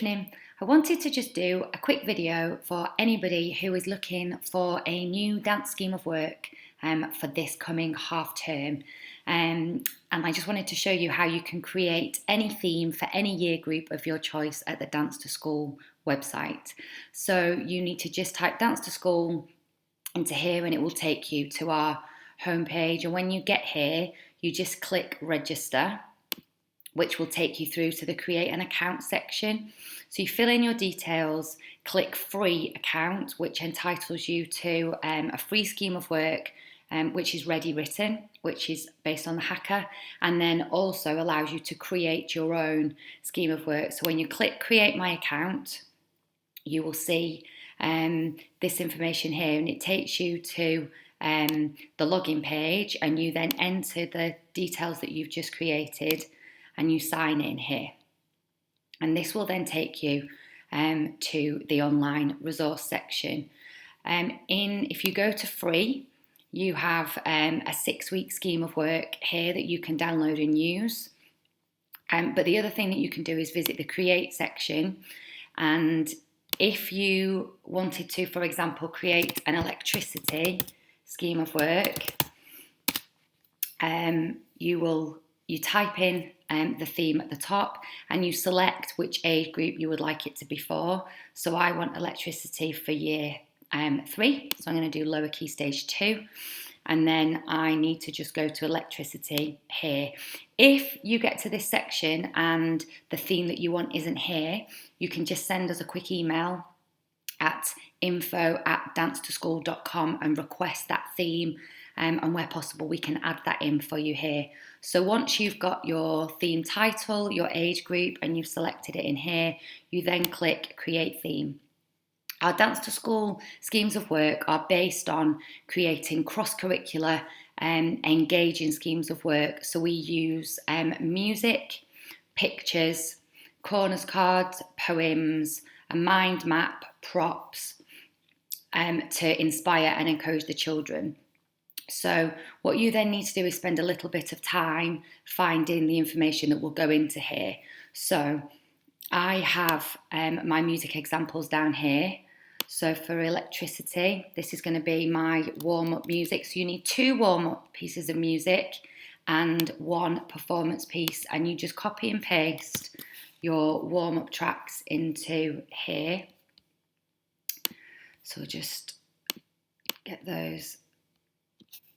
evening. I wanted to just do a quick video for anybody who is looking for a new dance scheme of work for this coming half term. And I just wanted to show you how you can create any theme for any year group of your choice at the Dance to School website. So you need to just type Dance to School into here and it will take you to our homepage. And when you get here, you just click register, which will take you through to the create an account section. So you fill in your details, click free account, which entitles you to a free scheme of work, which is ready written, which is based on the Hacker, and then also allows you to create your own scheme of work. So when you click create my account, you will see this information here, and it takes you to the login page, and you then enter the details that you've just created and you sign in here. And this will then take you to the online resource section. If you go to free, you have a 6-week scheme of work here that you can download and use. But the other thing that you can do is visit the create section. And if you wanted to, for example, create an electricity scheme of work, you type in the theme at the top and you select which age group you would like it to be for. So I want electricity for year 3, so I'm going to do lower key stage 2, and then I need to just go to electricity here. If you get to this section and the theme that you want isn't here, you can just send us a quick email at info@dancetoschool.com and request that theme, and where possible we can add that in for you here. So once you've got your theme title, your age group, and you've selected it in here, you then click create theme. Our Dance to School schemes of work are based on creating cross-curricular engaging schemes of work. So we use music, pictures, corners cards, poems, a mind map, props to inspire and encourage the children. So what you then need to do is spend a little bit of time finding the information that will go into here. So I have my music examples down here. So for electricity, this is going to be my warm-up music. So you need 2 warm-up pieces of music and 1 performance piece, and you just copy and paste your warm-up tracks into here. So just get those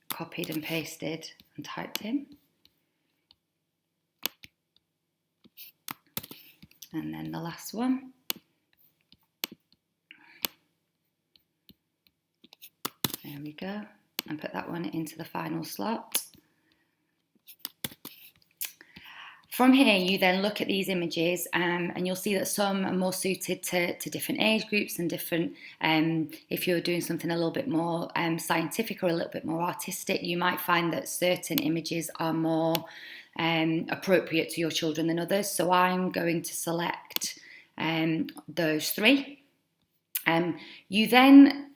copied and pasted and typed in. And then the last one. There we go. And put that one into the final slot. From here, you then look at these images and you'll see that some are more suited to different age groups and different, if you're doing something a little bit more scientific or a little bit more artistic, you might find that certain images are more appropriate to your children than others. So I'm going to select those 3. You then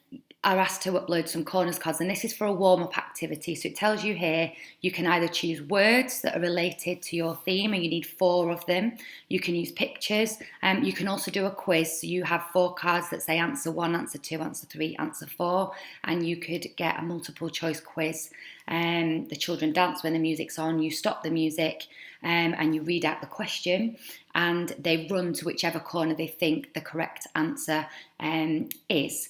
are asked to upload some corners cards, and this is for a warm-up activity. So it tells you here you can either choose words that are related to your theme, and you need 4 of them. You can use pictures. You can also do a quiz. So you have 4 cards that say answer 1, answer 2, answer 3, answer 4, and you could get a multiple choice quiz. The children dance when the music's on. You stop the music and you read out the question, and they run to whichever corner they think the correct answer is.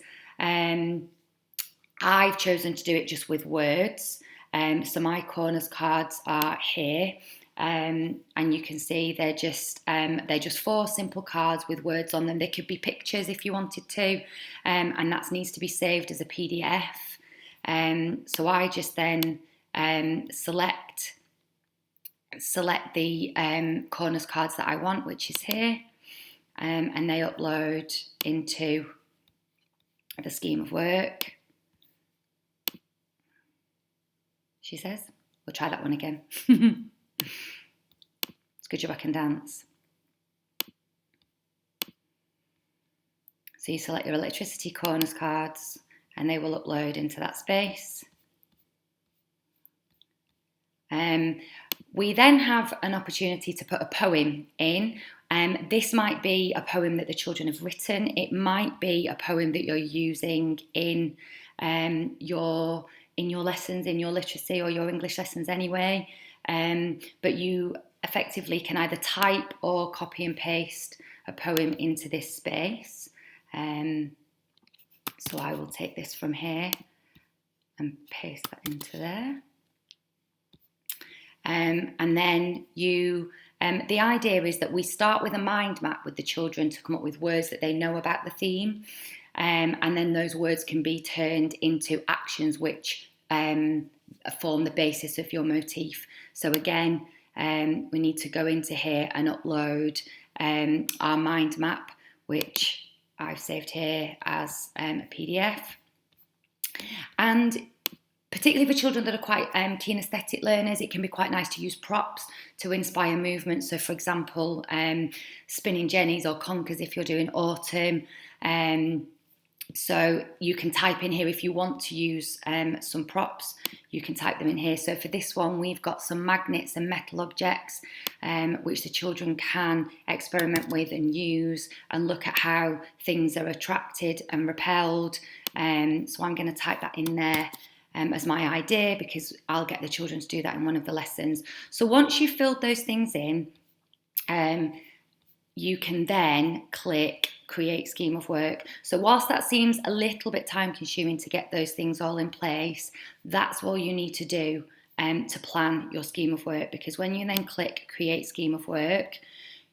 I've chosen to do it just with words. So my corners cards are here, and you can see they're just 4 simple cards with words on them. They could be pictures if you wanted to, and that needs to be saved as a PDF. So I just then select the corners cards that I want, which is here, and they upload into the scheme of work. She says, we'll try that one again. It's good job I can dance. So you select your electricity corners cards and they will upload into that space. We then have an opportunity to put a poem in. This might be a poem that the children have written. It might be a poem that you're using in your lessons, in your literacy or your English lessons anyway. But you effectively can either type or copy and paste a poem into this space. So I will take this from here and paste that into there. And then the idea is that we start with a mind map with the children to come up with words that they know about the theme. And then those words can be turned into actions which form the basis of your motif. So again, we need to go into here and upload our mind map, which I've saved here as a PDF. And particularly for children that are quite kinesthetic learners, it can be quite nice to use props to inspire movement. So for example, spinning jennies or conkers if you're doing autumn. So you can type in here if you want to use some props, you can type them in here. So for this one, we've got some magnets and metal objects which the children can experiment with and use and look at how things are attracted and repelled. So I'm going to type that in there as my idea, because I'll get the children to do that in one of the lessons. So once you've filled those things in, you can then click create scheme of work. So whilst that seems a little bit time consuming to get those things all in place, that's all you need to do to plan your scheme of work, because when you then click create scheme of work,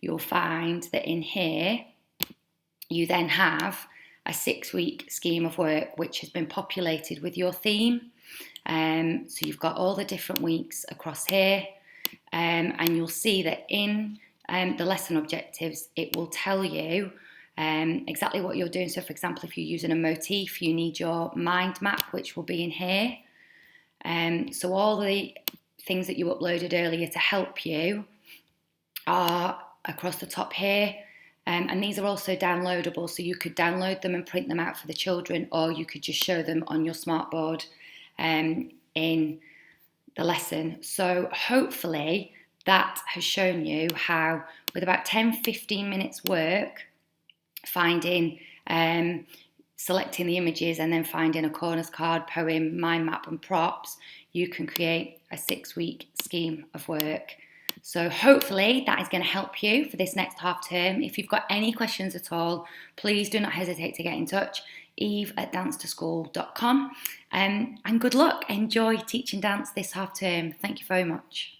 you'll find that in here you then have a 6-week scheme of work which has been populated with your theme. So you've got all the different weeks across here, and you'll see that in the lesson objectives it will tell you exactly what you're doing. So for example, if you're using a motif, you need your mind map, which will be in here. So all the things that you uploaded earlier to help you are across the top here. And these are also downloadable, so you could download them and print them out for the children, or you could just show them on your smartboard in the lesson. So hopefully that has shown you how, with about 10-15 minutes work, finding, selecting the images and then finding a corners card, poem, mind map and props, you can create a 6-week scheme of work. So hopefully that is going to help you for this next half term. If you've got any questions at all, please do not hesitate to get in touch. eve@dancetoschool.com. And good luck. Enjoy teaching dance this half term. Thank you very much.